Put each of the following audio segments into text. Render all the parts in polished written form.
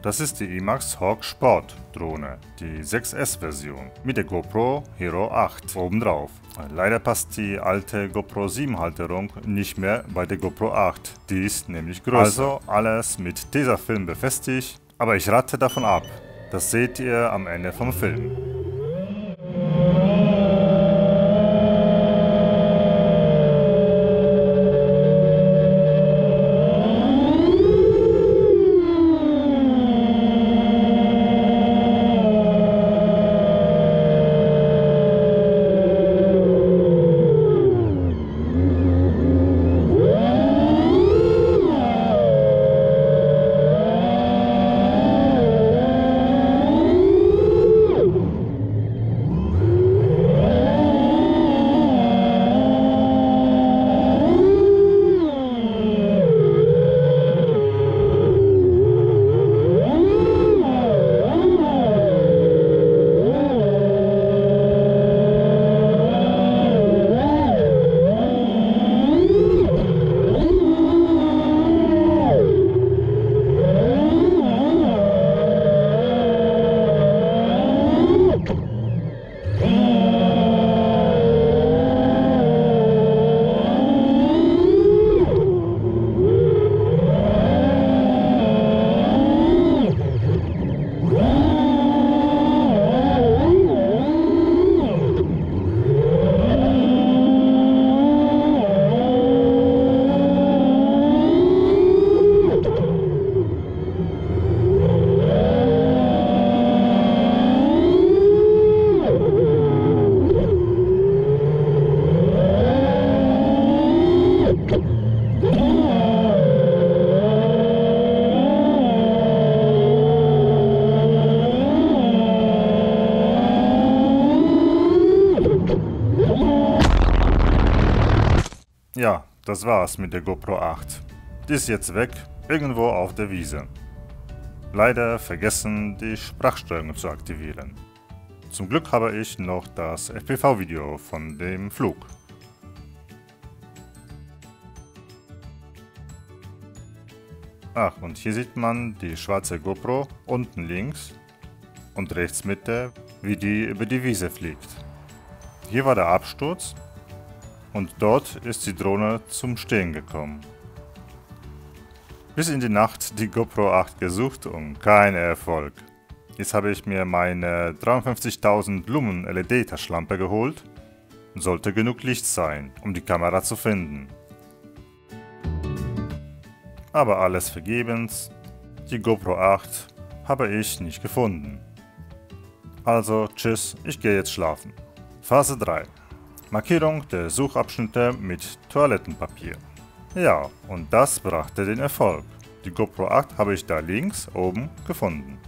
Das ist die IMAX Hawk Sport Drohne, die 6S-Version mit der GoPro Hero 8 obendrauf. Leider passt die alte GoPro 7 Halterung nicht mehr bei der GoPro 8, die ist nämlich größer. Also alles mit Tesafilm befestigt, aber ich rate davon ab. Das seht ihr am Ende vom Film. Ja, das war's mit der GoPro 8. Die ist jetzt weg, irgendwo auf der Wiese. Leider vergessen, die Sprachsteuerung zu aktivieren. Zum Glück habe ich noch das FPV-Video von dem Flug. Ach, und hier sieht man die schwarze GoPro unten links und rechts Mitte, wie die über die Wiese fliegt. Hier war der Absturz. Und dort ist die Drohne zum Stehen gekommen. Bis in die Nacht die GoPro 8 gesucht und kein Erfolg. Jetzt habe ich mir meine 53.000 Lumen LED-Taschenlampe geholt. Sollte genug Licht sein, um die Kamera zu finden. Aber alles vergebens. Die GoPro 8 habe ich nicht gefunden. Also tschüss, ich gehe jetzt schlafen. Phase 3. Markierung der Suchabschnitte mit Toilettenpapier. Ja, und das brachte den Erfolg. Die GoPro 8 habe ich da links oben gefunden.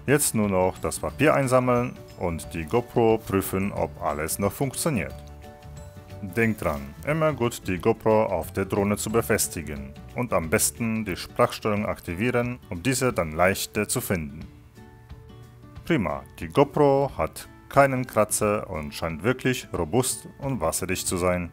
Jetzt nur noch das Papier einsammeln und die GoPro prüfen, ob alles noch funktioniert. Denkt dran, immer gut die GoPro auf der Drohne zu befestigen und am besten die Sprachsteuerung aktivieren, um diese dann leichter zu finden. Prima, die GoPro hat keinen Kratzer und scheint wirklich robust und wasserdicht zu sein.